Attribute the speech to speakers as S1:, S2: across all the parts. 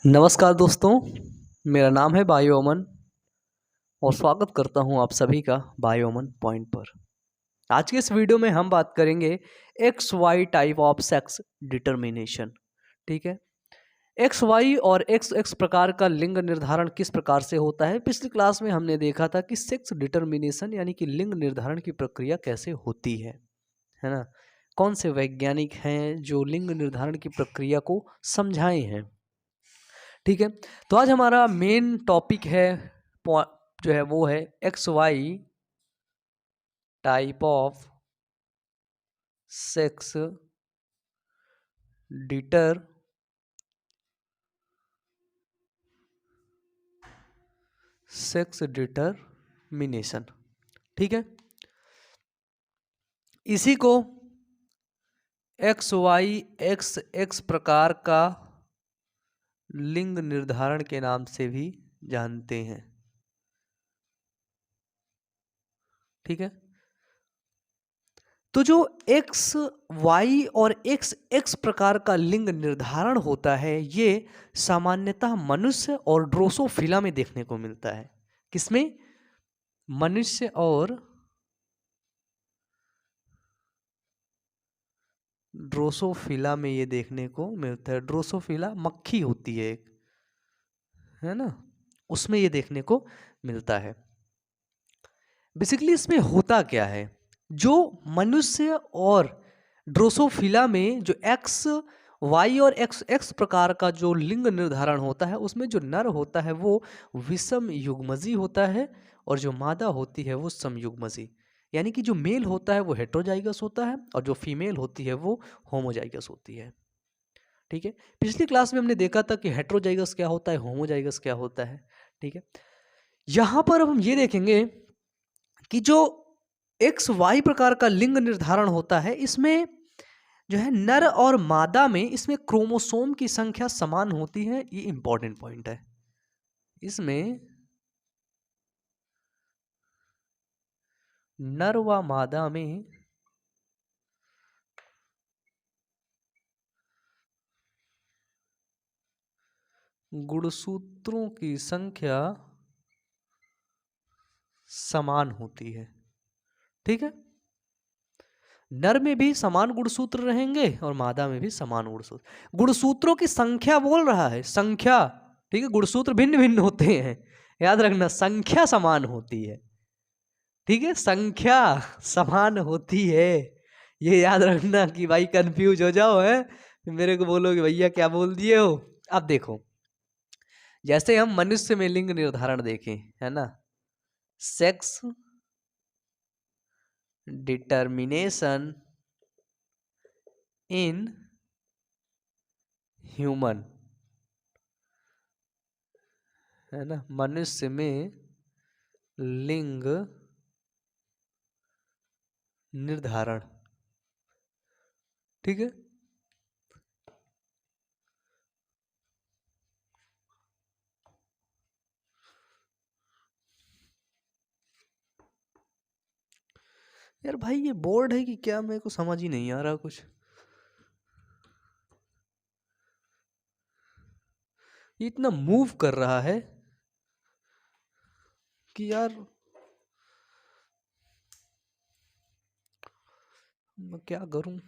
S1: नमस्कार दोस्तों, मेरा नाम है बायो अमन और स्वागत करता हूं आप सभी का बायो अमन पॉइंट पर। आज के इस वीडियो में हम बात करेंगे X Y type of sex determination. ठीक है, एक्स वाई और एक्स एक्स प्रकार का लिंग निर्धारण किस प्रकार से होता है। पिछली क्लास में हमने देखा था कि सेक्स डिटर्मिनेशन यानी कि लिंग निर्धारण की प्रक्रिया कैसे होती है ना। कौन से वैज्ञानिक हैं जो लिंग निर्धारण की प्रक्रिया को समझाए हैं। ठीक है, तो आज हमारा मेन टॉपिक है जो है वो है X Y type of sex determination. ठीक है, इसी को एक्स वाई एक्स एक्स प्रकार का लिंग निर्धारण के नाम से भी जानते हैं। ठीक है, तो जो एक्स वाई और एक्स एक्स प्रकार का लिंग निर्धारण होता है ये सामान्यतः मनुष्य और ड्रोसोफिला में देखने को मिलता है। किसमें? मनुष्य और ड्रोसोफिला में ये देखने को मिलता है। ड्रोसोफिला मक्खी होती है एक, है ना, उसमें ये देखने को मिलता है। बेसिकली इसमें होता क्या है, जो मनुष्य और ड्रोसोफिला में जो एक्स वाई और एक्स एक्स प्रकार का जो लिंग निर्धारण होता है उसमें जो नर होता है वो विषम युग्मजी होता है और जो मादा होती है वो समयुग्मजी। यानी कि जो मेल होता है वो हेट्रोजाइगस होता है और जो फीमेल होती है वो होमोजाइगस होती है। ठीक है, पिछली क्लास में हमने देखा था कि हेट्रोजाइगस क्या होता है, होमोजाइगस क्या होता है। ठीक है, यहां पर अब हम ये देखेंगे कि जो एक्स वाई प्रकार का लिंग निर्धारण होता है इसमें जो है नर और मादा में इसमें क्रोमोसोम की संख्या समान होती है। ये इंपॉर्टेंट पॉइंट है। इसमें नर व मादा में गुणसूत्रों की संख्या समान होती है। ठीक है, नर में भी समान गुणसूत्र रहेंगे और मादा में भी समान गुणसूत्र। गुणसूत्रों की संख्या बोल रहा है, संख्या। ठीक है, गुणसूत्र भिन्न भिन्न होते हैं, याद रखना संख्या समान होती है। ठीक है, संख्या समान होती है, ये याद रखना कि भाई कंफ्यूज हो जाओ है मेरे को बोलोगे भैया क्या बोल दिए हो। अब देखो, जैसे हम मनुष्य में लिंग निर्धारण देखें, है ना, सेक्स डिटर्मिनेशन इन ह्यूमन, है ना, मनुष्य में लिंग निर्धारण। ठीक है, यार भाई ये बोर्ड है कि क्या, मेरे को समझ ही नहीं आ रहा कुछ। ये इतना मूव कर रहा है कि यार मैं क्या करूं।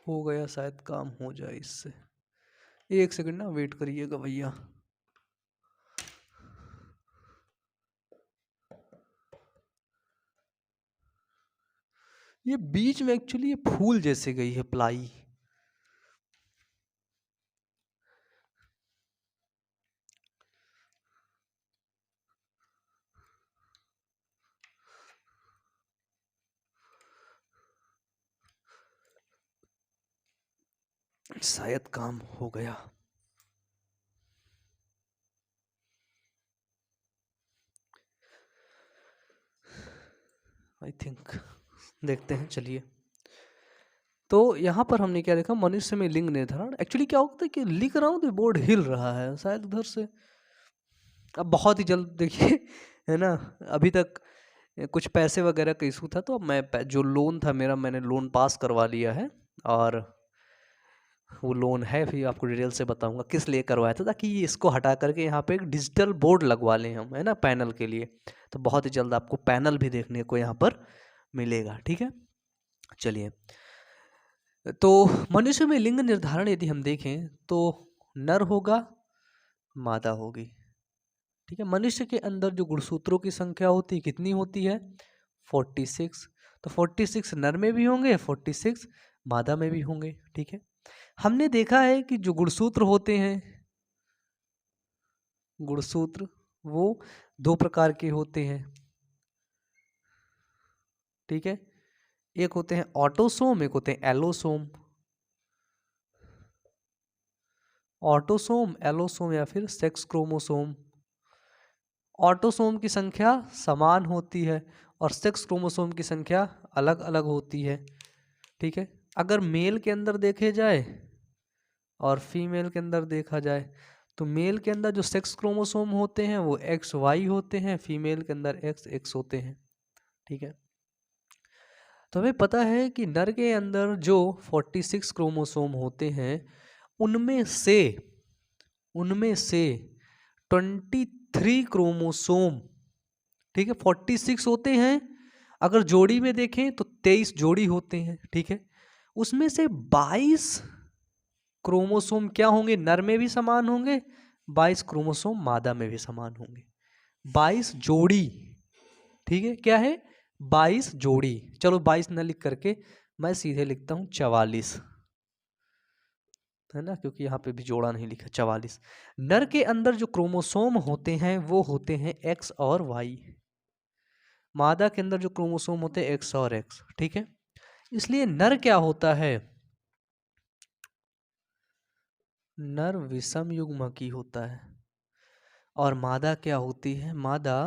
S1: हो गया, शायद काम हो जाए इससे। एक सेकंड ना वेट करिएगा भैया। ये बीच में एक्चुअली ये फूल जैसे गई है प्लाई। शायद काम हो गया। आई थिंक, देखते हैं, चलिए। तो यहाँ पर हमने क्या देखा, मनुष्य में लिंग निर्धारण। एक्चुअली क्या होता है कि लिख रहा हूँ तो बोर्ड हिल रहा है शायद उधर से। अब बहुत ही जल्द देखिए है ना, अभी तक कुछ पैसे वगैरह का इशू था, तो अब मैं जो लोन था मेरा, मैंने लोन पास करवा लिया है, और वो लोन है, फिर आपको डिटेल से बताऊंगा किस लिए करवाया था, ताकि ये इसको हटा करके यहाँ पे एक डिजिटल बोर्ड लगवा लें हम, है ना, पैनल के लिए। तो बहुत ही जल्द आपको पैनल भी देखने को यहाँ पर मिलेगा, ठीक है। चलिए, तो मनुष्य में लिंग निर्धारण यदि हम देखें तो नर होगा, मादा होगी, ठीक है। मनुष्य के अंदर जो गुणसूत्रों की संख्या होती है कितनी होती है, 46। तो 46 नर में भी होंगे, 46 मादा में भी होंगे, ठीक है। हमने देखा है कि जो गुणसूत्र होते हैं, गुणसूत्र वो 2 प्रकार के होते हैं, ठीक है। एक होते हैं ऑटोसोम, एक होते हैं एलोसोम। ऑटोसोम, एलोसोम या फिर सेक्स क्रोमोसोम। ऑटोसोम की संख्या समान होती है और सेक्स क्रोमोसोम की संख्या अलग अलग होती है, ठीक है। अगर मेल के अंदर देखे जाए और फीमेल के अंदर देखा जाए, तो मेल के अंदर जो सेक्स क्रोमोसोम होते हैं वो XY होते हैं, फीमेल के अंदर XX होते हैं, ठीक है। तो हमें पता है कि नर के अंदर जो 46 क्रोमोसोम होते हैं, उनमें से 23 क्रोमोसोम, ठीक है, 46 होते हैं। अगर जोड़ी में देखें तो 23 जोड़ी होते हैं, ठीक है। उसमें से 22 क्रोमोसोम क्या होंगे, नर में भी समान होंगे, 22 क्रोमोसोम मादा में भी समान होंगे। 22 जोड़ी, ठीक है, क्या है, 22 जोड़ी। चलो 22 न लिख करके मैं सीधे लिखता हूं 44, है ना, क्योंकि यहाँ पे भी जोड़ा नहीं लिखा, 44। नर के अंदर जो क्रोमोसोम होते हैं वो होते हैं X और Y। मादा के अंदर जो क्रोमोसोम होते हैं X और X, ठीक है। इसलिए नर क्या होता है, नर विषम युग्मकी होता है, और मादा क्या होती है, मादा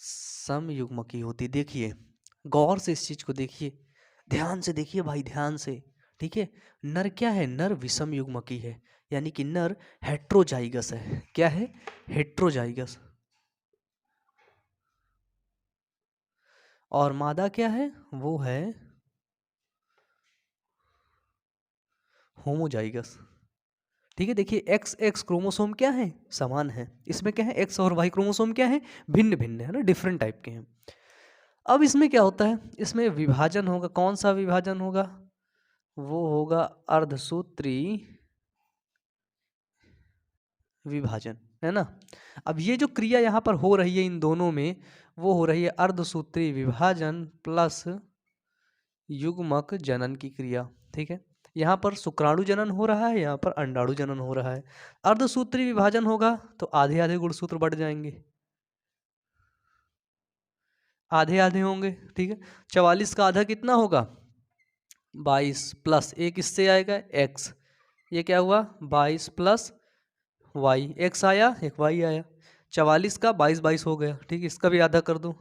S1: समयुग्मकी होती। देखिए गौर से इस चीज को देखिए, ध्यान से देखिए भाई, ध्यान से, ठीक है। नर क्या है, नर विषम युग्मकी है, यानी कि नर हेट्रोजाइगस है। क्या है, हेट्रोजाइगस। और मादा क्या है, वो है होमोजाइगस, ठीक है। देखिए एक्स एक्स क्रोमोसोम क्या है, समान है, इसमें क्या है, एक्स और वाई क्रोमोसोम क्या है, भिन्न भिन्न है ना, डिफरेंट टाइप के हैं। अब इसमें क्या होता है, इसमें विभाजन होगा। कौन सा विभाजन होगा, वो होगा अर्धसूत्री विभाजन, है ना। अब ये जो क्रिया यहाँ पर हो रही है इन दोनों में, वो हो रही है अर्धसूत्री विभाजन प्लस युग्मक जनन की क्रिया, ठीक है। यहाँ पर शुक्राणु जनन हो रहा है, यहाँ पर अंडाणु जनन हो रहा है। अर्धसूत्री विभाजन होगा तो आधे आधे गुणसूत्र बढ़ जाएंगे, आधे आधे होंगे, ठीक है। 44 का आधा कितना होगा, 22 प्लस एक इससे आएगा x, ये क्या हुआ 22 प्लस y, x आया एक y आया, 44 का 22 22 हो गया, ठीक है। इसका भी आधा कर दो,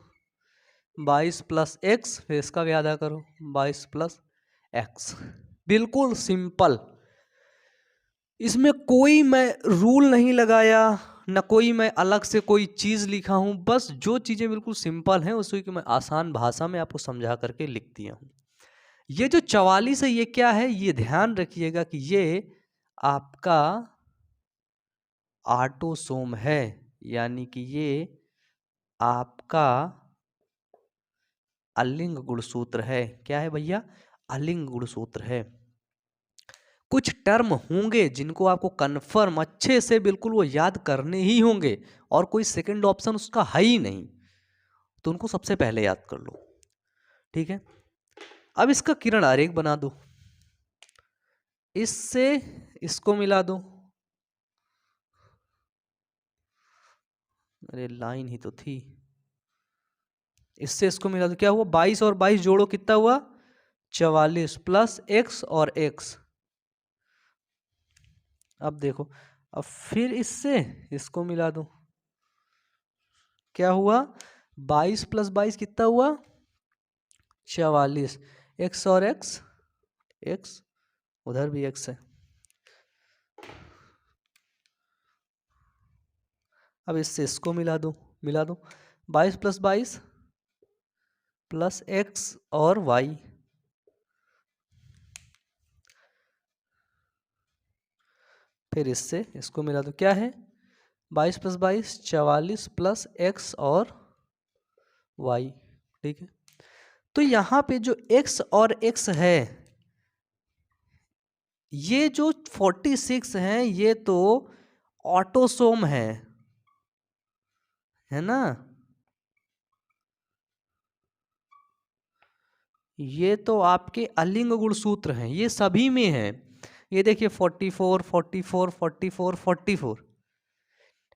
S1: 22 प्लस एक्स, फिर इसका भी आधा करो, 22 प्लस एक्स। बिल्कुल सिंपल, इसमें कोई मैं रूल नहीं लगाया, न कोई मैं अलग से कोई चीज़ लिखा हूँ, बस जो चीज़ें बिल्कुल सिंपल हैं उसी को मैं आसान भाषा में आपको समझा करके लिख दिया हूँ। ये जो 44 है ये क्या है, ये ध्यान रखिएगा कि ये आपका ऑटोसोम है, यानी कि ये आपका अलिंग गुणसूत्र है। क्या है भैया, अलिंग गुणसूत्र है। कुछ टर्म होंगे जिनको आपको कंफर्म अच्छे से बिल्कुल वो याद करने ही होंगे, और कोई सेकंड ऑप्शन उसका है ही नहीं, तो उनको सबसे पहले याद कर लो, ठीक है। अब इसका किरण आरेख बना दो, इससे इसको मिला दो, अरे लाइन ही तो थी, इससे इसको मिला दो, क्या हुआ 22 और 22 जोड़ो कितना हुआ 44 प्लस x और x। अब देखो, अब फिर इससे इसको मिला दो, क्या हुआ 22 प्लस 22 कितना हुआ 44, x और x एक्स, उधर भी एक्स है। अब इससे इसको मिला दो 22 + 22 + एक्स और वाई, फिर इससे इसको मिला दो, क्या है 22 + 22 44 + एक्स और वाई। ठीक है, तो यहाँ पे जो x और x है, ये जो 46 हैं ये तो ऑटोसोम है ना, ये तो आपके अलिंग गुणसूत्र हैं, ये सभी में है। ये देखिए 44 44 44 44।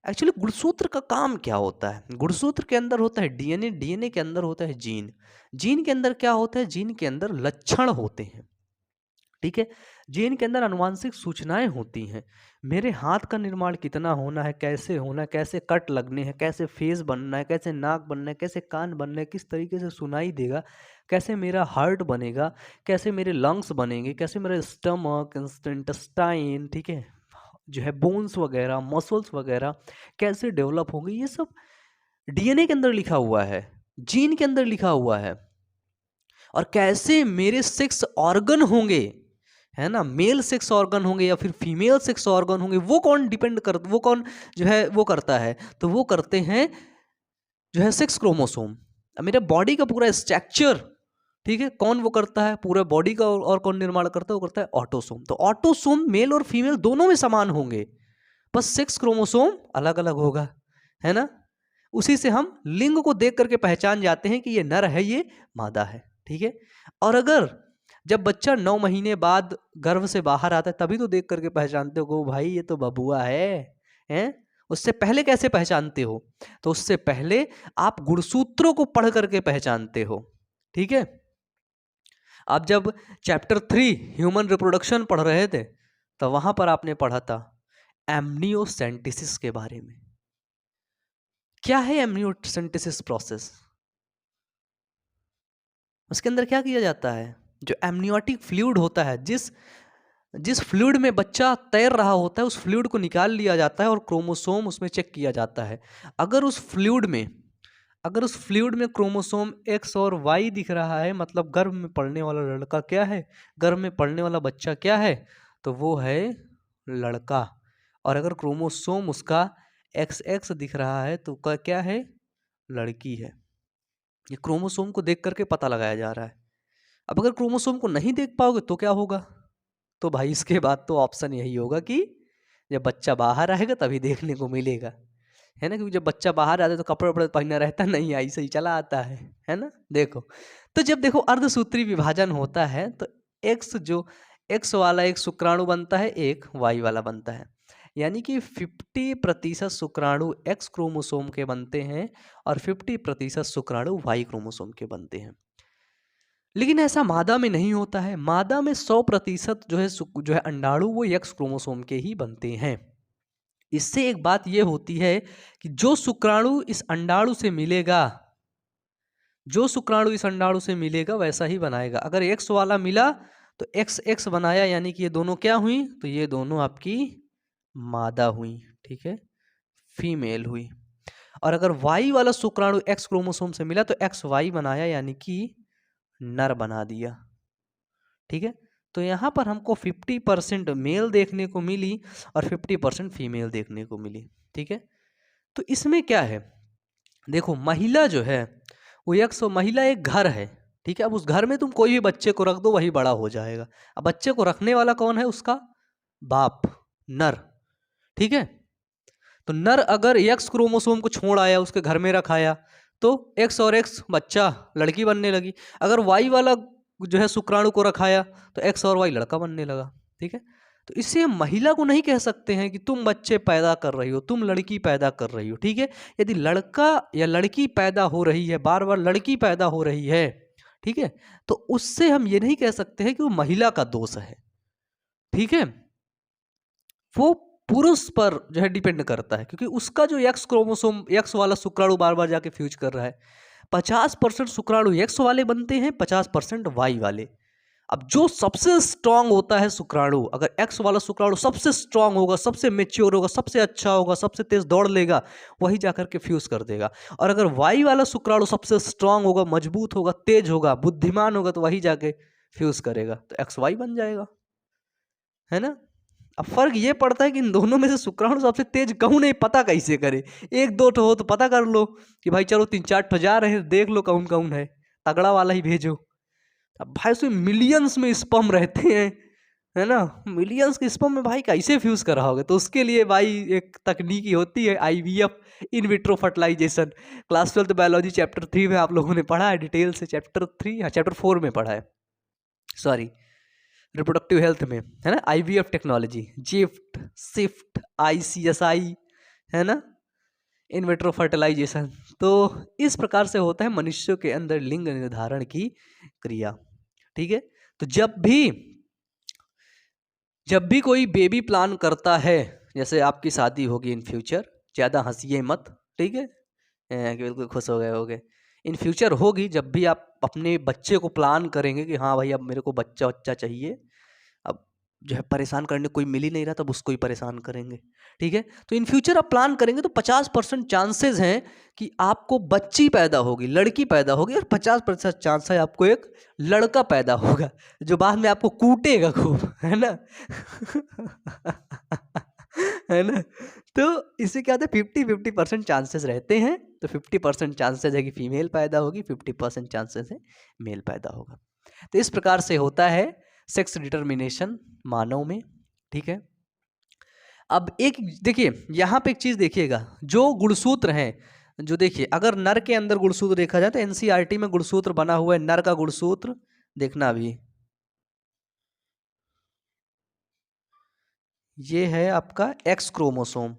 S1: एक्चुअली गुणसूत्र का काम क्या होता है? गुणसूत्र के अंदर होता है डीएनए, डीएनए के अंदर होता है जीन, जीन के अंदर क्या होता है? जीन के अंदर लक्षण होते हैं। ठीक है, जीन के अंदर आनुवांशिक सूचनाएं होती हैं। मेरे हाथ का निर्माण कितना होना है, कैसे होना है, कैसे कट लगने हैं, कैसे फेस बनना है, कैसे नाक बनना है, कैसे कान बनना है, किस तरीके से सुनाई देगा, कैसे मेरा हार्ट बनेगा, कैसे मेरे लंग्स बनेंगे, कैसे मेरा स्टमक, इंटेस्टाइन, ठीक है, जो है बोन्स वगैरह, मसल्स वगैरह कैसे डेवलप होंगे, ये सब डीएनए के अंदर लिखा हुआ है, जीन के अंदर लिखा हुआ है। और कैसे मेरे 6 ऑर्गन होंगे, है ना, मेल 6 ऑर्गन होंगे या फिर फीमेल 6 ऑर्गन होंगे, वो कौन डिपेंड कर, वो कौन जो है वो करता है? तो वो करते हैं जो है 6 क्रोमोसोम। मेरे बॉडी का पूरा स्ट्रक्चर, ठीक है, कौन वो करता है? पूरा बॉडी का। और कौन निर्माण करता है? वो करता है ऑटोसोम। तो ऑटोसोम मेल और फीमेल दोनों में समान होंगे, बस 6 क्रोमोसोम अलग अलग होगा, है ना। उसी से हम लिंग को देख करके पहचान जाते हैं कि ये नर है, ये मादा है। ठीक है, और अगर जब बच्चा 9 महीने बाद गर्भ से बाहर आता है तभी तो देख करके पहचानते हो कि भाई ये तो बबुआ है। उससे पहले कैसे पहचानते हो? तो उससे पहले आप गुणसूत्रों को पढ़ करके पहचानते हो। ठीक है, आप जब चैप्टर 3 ह्यूमन रिप्रोडक्शन पढ़ रहे थे तो वहां पर आपने पढ़ा था एमनियोसेंटेसिस के बारे में। क्या है एमनियोसेंटेसिस प्रोसेस? उसके अंदर क्या किया जाता है? जो एमनियोटिक फ्लूइड होता है, जिस जिस फ्लूइड में बच्चा तैर रहा होता है, उस फ्लूइड को निकाल लिया जाता है और क्रोमोसोम उसमें चेक किया जाता है। अगर उस फ्लूइड में क्रोमोसोम एक्स और वाई दिख रहा है, मतलब गर्भ में पड़ने वाला लड़का क्या है, गर्भ में पड़ने वाला बच्चा क्या है, तो वो है लड़का। और अगर क्रोमोसोम उसका एक्स एक्स दिख रहा है तो क्या है? लड़की है। ये क्रोमोसोम को देख करके पता लगाया जा रहा है। अब अगर क्रोमोसोम को नहीं देख पाओगे तो क्या होगा? तो भाई इसके बाद तो ऑप्शन यही होगा कि जब बच्चा बाहर आएगा तभी देखने को मिलेगा, है ना, क्योंकि जब बच्चा बाहर आता है तो कपड़े वपड़े पहनना रहता नहीं, ऐसे ही चला आता है ना। देखो, तो जब देखो अर्धसूत्री विभाजन होता है तो एक्स जो एक्स वाला एक शुक्राणु बनता है, एक वाई वाला बनता है, यानी कि 50% शुक्राणु एक्स क्रोमोसोम के बनते हैं और 50% शुक्राणु वाई क्रोमोसोम के बनते हैं। लेकिन ऐसा मादा में नहीं होता है। मादा में 100% जो है अंडाणु वो एक्स क्रोमोसोम के ही बनते हैं। इससे एक बात ये होती है कि जो शुक्राणु इस अंडाणु से मिलेगा, वैसा ही बनाएगा। अगर एक्स वाला मिला तो एक्स एक्स बनाया, यानी कि ये दोनों क्या हुई? तो ये दोनों आपकी मादा हुई, ठीक है, फीमेल हुई। और अगर वाई वाला शुक्राणु एक्स क्रोमोसोम से मिला तो एक्स वाई बनाया, यानी कि नर बना दिया। ठीक है, तो यहाँ पर हमको 50% मेल देखने को मिली और 50% फीमेल देखने को मिली। ठीक है, तो इसमें क्या है? देखो, महिला जो है वो महिला एक घर है। ठीक है, अब उस घर में तुम कोई भी बच्चे को रख दो, वही बड़ा हो जाएगा। अब बच्चे को रखने वाला कौन है? उसका बाप, नर। ठीक है, तो नर अगर एक्स क्रोमोसोम को छोड़ आया, उसके घर में रखाया, तो एक्स और एक्स बच्चा लड़की बनने लगी। अगर वाई वाला जो है शुक्राणु को रखाया तो एक्स और वाई लड़का बनने लगा। ठीक है, तो इससे महिला को नहीं कह सकते हैं कि तुम बच्चे पैदा कर रही हो, तुम लड़की पैदा कर रही हो। ठीक है, यदि लड़का या लड़की पैदा हो रही है, बार बार लड़की पैदा हो रही है, ठीक है, तो उससे हम ये नहीं कह सकते हैं कि वो महिला का दोष है। ठीक है, वो पुरुष पर जो है डिपेंड करता है, क्योंकि उसका जो एक्स क्रोमोसोम, एक्स वाला शुक्राणु बार बार जाके फ्यूज कर रहा है। 50% शुक्राणु एक्स वाले बनते हैं, 50% वाई वाले। अब जो सबसे स्ट्रांग होता है शुक्राणु, अगर एक्स वाला शुक्राणु सबसे स्ट्रांग होगा, सबसे मेच्योर होगा, सबसे अच्छा होगा, सबसे तेज दौड़ लेगा, वही जाकर के फ्यूज कर देगा। और अगर वाई वाला शुक्राणु सबसे स्ट्रांग होगा, मजबूत होगा, तेज होगा, बुद्धिमान होगा, तो वही जाके फ्यूज करेगा, तो एक्स वाई बन जाएगा, है ना। अब फर्क ये पड़ता है कि इन दोनों में से शुक्राणु सबसे तेज कौन है, पता कैसे करे। एक दो ठो हो तो पता कर लो कि भाई चलो 3-4 ठो जा रहे हैं, देख लो कौन कौन है, तगड़ा वाला ही भेजो। अब भाई उसमें मिलियंस में स्पर्म रहते हैं, है ना, मिलियंस के स्पर्म में भाई कैसे फ्यूज कराओगे। तो उसके लिए भाई एक तकनीकी होती है, IVF, in vitro fertilization. Class 12 biology chapter 3 में आप लोगों ने पढ़ा है डिटेल से, चैप्टर 3 या चैप्टर 4 में पढ़ा है, सॉरी, रिप्रोडक्टिव हेल्थ में, है ना, IVF technology, gift, shift, ICSI, है ना, इन विट्रो फर्टिलाइजेशन। तो इस प्रकार से होता है मनुष्यों के अंदर लिंग निर्धारण की क्रिया, ठीक है। तो जब भी कोई बेबी प्लान करता है, जैसे आपकी शादी होगी इन फ्यूचर, ज़्यादा हंसिए मत, ठीक है, बिल्कुल खुश हो गए होगे, इन फ्यूचर होगी, जब भी आप अपने बच्चे को प्लान करेंगे कि हाँ भाई अब मेरे को बच्चा बच्चा चाहिए, अब जो है परेशान करने कोई मिल ही नहीं रहा, तब उसको ही परेशान करेंगे, ठीक है। तो इन फ्यूचर आप प्लान करेंगे तो 50% चांसेस हैं कि आपको बच्ची पैदा होगी, लड़की पैदा होगी, और 50% चांस है आपको एक लड़का पैदा होगा, जो बाद में आपको कूटेगा खूब, है ना। है ना। तो इससे क्या होता है, 50-50% चांसेस रहते हैं। तो 50% चांसेस है कि फीमेल पैदा होगी, 50% चांसेस है मेल पैदा होगा। तो इस प्रकार से होता है सेक्स डिटर्मिनेशन मानव में, ठीक है। अब एक देखिए यहाँ पे एक चीज देखिएगा, जो गुणसूत्र हैं, जो देखिए अगर नर के अंदर गुणसूत्र देखा जाए तो एनसीईआरटी में गुणसूत्र बना हुआ है, नर का गुणसूत्र देखना अभी, ये है आपका एक्स क्रोमोसोम,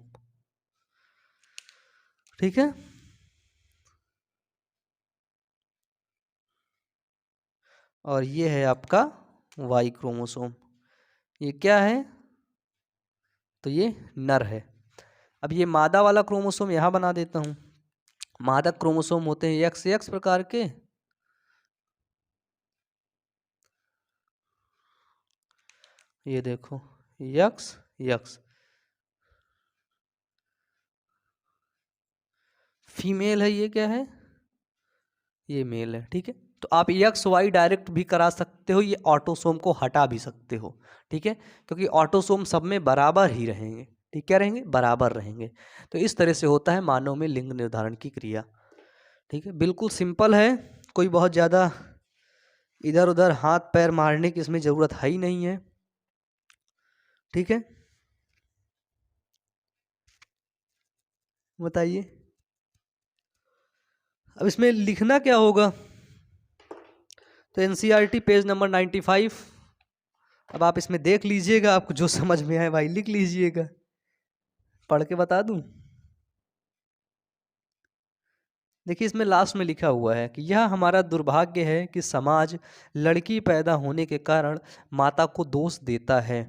S1: ठीक है। और ये है आपका वाई क्रोमोसोम, ये क्या है, तो ये नर है। अब ये मादा वाला क्रोमोसोम यहाँ बना देता हूँ। मादक क्रोमोसोम होते हैं एक्स एक्स प्रकार के, ये देखो यक्स यक्स, फीमेल है, ये क्या है, ये मेल है, ठीक है। तो आप एक्स वाई डायरेक्ट भी करा सकते हो, ये ऑटोसोम को हटा भी सकते हो, ठीक है, क्योंकि ऑटोसोम सब में बराबर ही रहेंगे, ठीक, क्या रहेंगे, बराबर रहेंगे। तो इस तरह से होता है मानव में लिंग निर्धारण की क्रिया, ठीक है, बिल्कुल सिंपल है, कोई बहुत ज़्यादा इधर उधर हाथ पैर मारने की इसमें ज़रूरत है ही नहीं है, ठीक है। बताइए अब इसमें लिखना क्या होगा, तो एनसीईआरटी पेज नंबर 95, अब आप इसमें देख लीजिएगा, आपको जो समझ में आए भाई लिख लीजिएगा, पढ़ के बता दूं। देखिए इसमें लास्ट में लिखा हुआ है कि यह हमारा दुर्भाग्य है कि समाज लड़की पैदा होने के कारण माता को दोष देता है।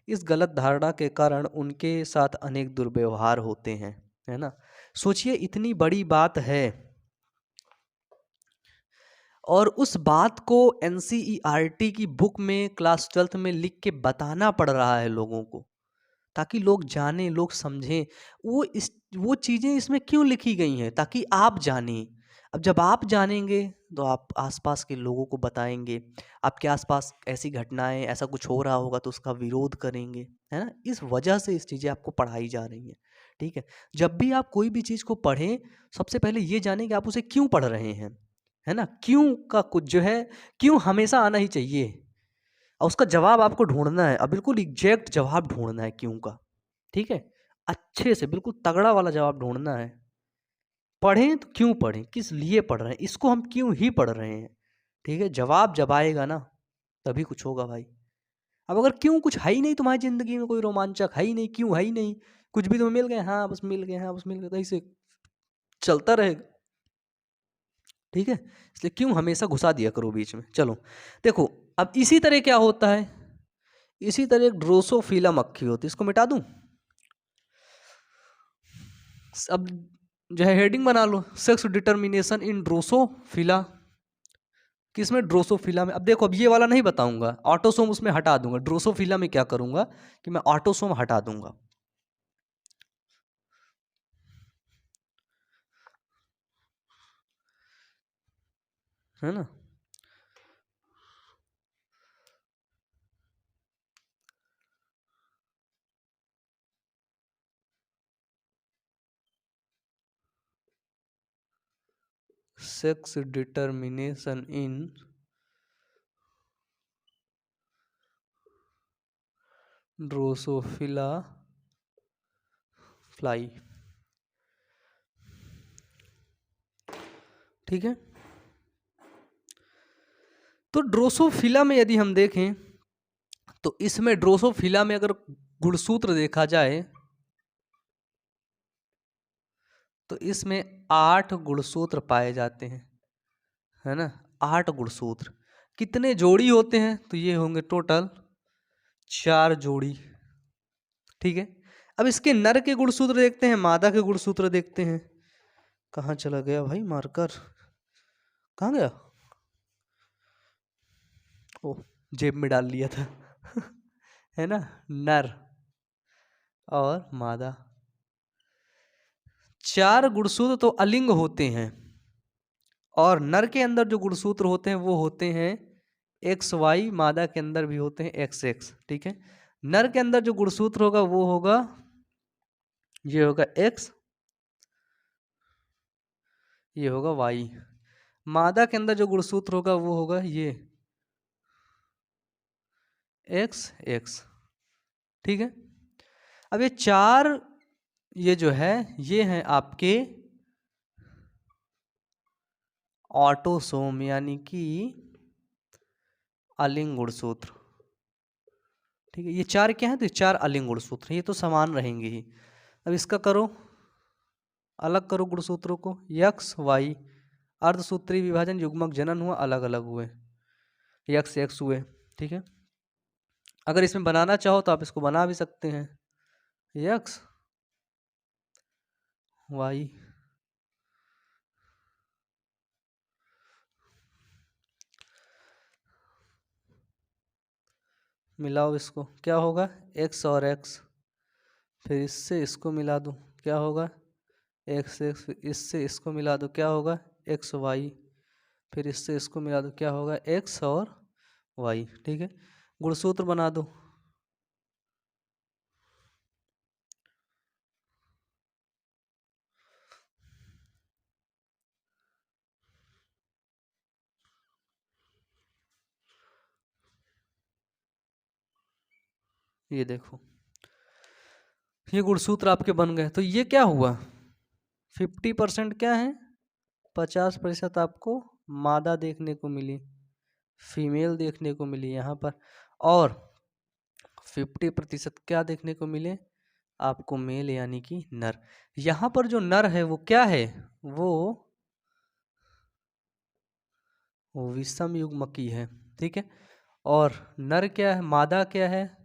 S1: इस गलत धारणा के कारण उनके साथ अनेक दुर्व्यवहार होते हैं, है ना। सोचिए इतनी बड़ी बात है और उस बात को एनसीईआरटी की बुक में क्लास 12th में लिख के बताना पड़ रहा है लोगों को, ताकि लोग जानें, लोग समझें। वो चीज़ें इसमें क्यों लिखी गई हैं, ताकि आप जानें। अब जब आप जानेंगे तो आप आसपास के लोगों को बताएंगे, आपके आसपास ऐसी घटनाएं, ऐसा कुछ हो रहा होगा तो उसका विरोध करेंगे, है ना। इस वजह से इस चीज़ें आपको पढ़ाई जा रही हैं, ठीक है। जब भी आप कोई भी चीज़ को पढ़ें, सबसे पहले ये जानें कि आप उसे क्यों पढ़ रहे हैं, है ना। क्यों का कुछ जो है, क्यों हमेशा आना ही चाहिए, और उसका जवाब आपको ढूंढना है, और बिल्कुल एग्जैक्ट जवाब ढूंढना है क्यों का, ठीक है। अच्छे से बिल्कुल तगड़ा वाला जवाब ढूंढना है। पढ़ें तो क्यों पढ़ें, किस लिए पढ़ रहे हैं, इसको हम क्यों ही पढ़ रहे हैं, ठीक है। जवाब जब आएगा ना तभी कुछ होगा भाई। अब अगर क्यों कुछ है ही नहीं तुम्हारी ज़िंदगी में, कोई रोमांचक है ही नहीं, क्यों है ही नहीं, कुछ भी तुम्हें मिल गए, हाँ बस मिल गए, हाँ बस मिल गए, तो ऐसे चलता रहेगा, ठीक है। इसलिए क्यों हमेशा घुसा दिया करो बीच में। चलो देखो, अब इसी तरह क्या होता है, इसी तरह एक ड्रोसोफिला मक्खी होती है, इसको मिटा दूं। अब जो है हेडिंग बना लो, सेक्स डिटर्मिनेशन इन ड्रोसोफिला, किसमें? ड्रोसोफिला में। अब देखो, अब ये वाला नहीं बताऊंगा, ऑटोसोम उसमें हटा दूंगा। ड्रोसोफिला में क्या करूंगा कि मैं ऑटोसोम हटा दूंगा, है ना। Sex determination in Drosophila fly, ठीक है। तो ड्रोसोफिला में यदि हम देखें तो इसमें ड्रोसोफिला में अगर गुणसूत्र देखा जाए तो इसमें 8 गुणसूत्र पाए जाते हैं, है ना। 8 गुणसूत्र। कितने जोड़ी होते हैं? तो ये होंगे टोटल 4 जोड़ी, ठीक है। अब इसके नर के गुणसूत्र देखते हैं, मादा के गुणसूत्र देखते हैं। कहाँ चला गया भाई मार्कर, कहाँ गया? ओ, जेब में डाल लिया था है ना। नर और मादा, 4 गुणसूत्र तो अलिंग होते हैं, और नर के अंदर जो गुणसूत्र होते हैं वो होते हैं XY, मादा के अंदर भी होते हैं XX, ठीक है। नर के अंदर जो गुणसूत्र होगा वो होगा, ये होगा X, ये होगा Y। मादा के अंदर जो गुणसूत्र होगा वो होगा ये XX, ठीक है। अब ये 4, ये जो है ये हैं आपके ऑटोसोम, यानी कि अलिंग गुणसूत्र, ठीक है। ये 4 क्या है? तो ये 4 अलिंग गुणसूत्र, ये तो समान रहेंगे ही। अब इसका करो, अलग करो गुणसूत्रों को, यक्स वाई, अर्धसूत्री विभाजन, युग्मक जनन हुआ, अलग अलग हुए, यक्स एक्स हुए, ठीक है। अगर इसमें बनाना चाहो तो आप इसको बना भी सकते हैं, यक्स वाई, मिलाओ इसको, क्या होगा? एक्स और एक्स, फिर इससे इसको मिला दो, क्या होगा? एक्स एक्स, इससे इसको मिला दो, क्या होगा? एक्स वाई, फिर इससे इसको मिला दो, क्या होगा? एक्स और वाई, ठीक है। गुणसूत्र बना दो, ये देखो ये गुणसूत्र आपके बन गए। तो ये क्या हुआ? 50% क्या है? 50% आपको मादा देखने को मिली, फीमेल देखने को मिली यहाँ पर, और 50% क्या देखने को मिले आपको? मेल, यानी कि नर। यहाँ पर जो नर है वो क्या है? वो विषम युग्मकी है, ठीक है। और नर क्या है? मादा क्या है?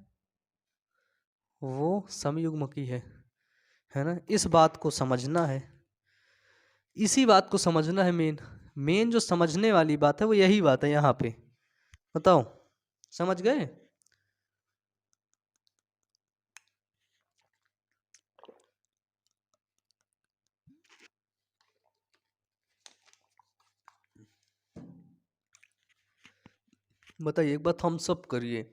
S1: वो समयुग्मकी है ना। इस बात को समझना है, इसी बात को समझना है। मेन मेन जो समझने वाली बात है वो यही बात है यहाँ पे। बताओ, समझ गए? बताइए, एक बार थम्स अप करिए,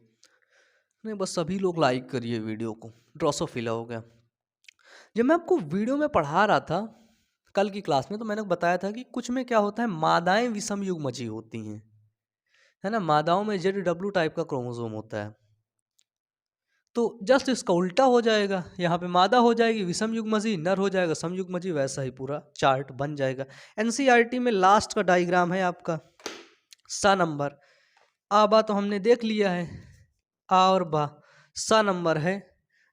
S1: नहीं बस सभी लोग लाइक करिए वीडियो को। ड्रोसोफिला हो गया। जब मैं आपको वीडियो में पढ़ा रहा था कल की क्लास में, तो मैंने बताया था कि कुछ में क्या होता है, मादाएं विषम युग्मजी होती हैं, है ना। मादाओं में ZW टाइप का क्रोमोसोम होता है। तो जस्ट इसका उल्टा हो जाएगा, यहाँ पे मादा हो जाएगी विषम युग्मजी, नर हो जाएगा सम युग्मजी, वैसा ही पूरा चार्ट बन जाएगा। NCERT में लास्ट का डायग्राम है आपका सा नंबर, आबा तो हमने देख लिया है, आ और बा, सा नंबर है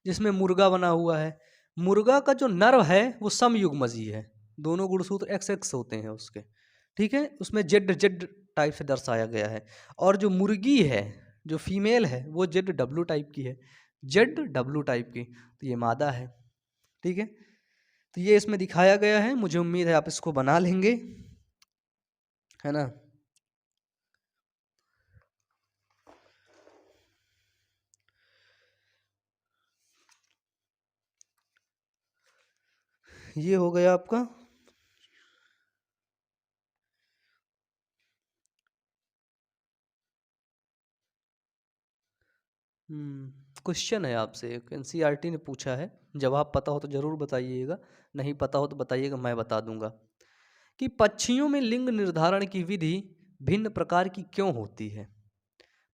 S1: जिसमें मुर्गा बना हुआ है। मुर्गा का जो नर है वो सम युग्मजी है, दोनों गुणसूत्र XX होते हैं उसके, ठीक है। उसमें जेड टाइप से दर्शाया गया है। और जो मुर्गी है, जो फीमेल है, वो ZW टाइप की है, ZW टाइप की, तो ये मादा है, ठीक है। तो ये इसमें दिखाया गया है, मुझे उम्मीद है आप इसको बना लेंगे, है ना। ये हो गया आपका। क्वेश्चन है आपसे, एनसीईआरटी ने पूछा है, जवाब पता हो तो ज़रूर बताइएगा, नहीं पता हो तो बताइएगा, मैं बता दूंगा कि पक्षियों में लिंग निर्धारण की विधि भिन्न प्रकार की क्यों होती है।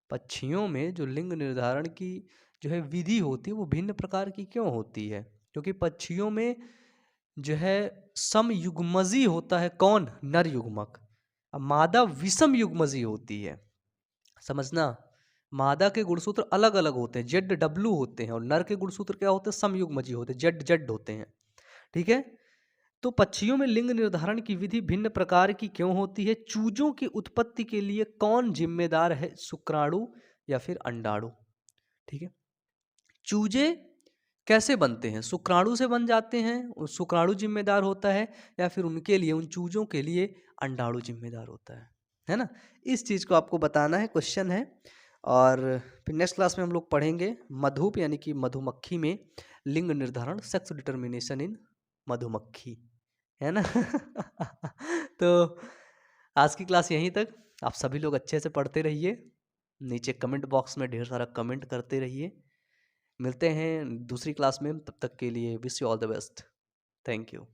S1: पक्षियों में जो लिंग निर्धारण की जो है विधि होती है वो भिन्न प्रकार की क्यों होती है, क्योंकि पक्षियों में जो है समयुग्मजी होता है, कौन, नर युग्मक। अब मादा विषम युग्मजी होती है, समझना। मादा के गुणसूत्र अलग अलग होते हैं, जेड डब्लू होते हैं, और नर के गुणसूत्र क्या होते हैं, समयुग्मजी होते हैं, जेड जेड होते हैं। ठीक है। तो पक्षियों में लिंग निर्धारण की विधि भिन्न प्रकार की क्यों होती है, चूजों की उत्पत्ति के लिए कौन जिम्मेदार है, शुक्राणु या फिर अंडाणु। ठीक है। चूजे कैसे बनते हैं, शुक्राणु से बन जाते हैं, शुक्राणु जिम्मेदार होता है, या फिर उनके लिए, उन चूजों के लिए अंडाणु जिम्मेदार होता है ना। इस चीज़ को आपको बताना है, क्वेश्चन है। और फिर नेक्स्ट क्लास में हम लोग पढ़ेंगे मधुप यानी कि मधुमक्खी में लिंग निर्धारण, सेक्स डिटर्मिनेशन इन मधुमक्खी, है ना। तो आज की क्लास यहीं तक। आप सभी लोग अच्छे से पढ़ते रहिए, नीचे कमेंट बॉक्स में ढेर सारा कमेंट करते रहिए। मिलते हैं दूसरी क्लास में, तब तक के लिए wish you all the best. Thank you.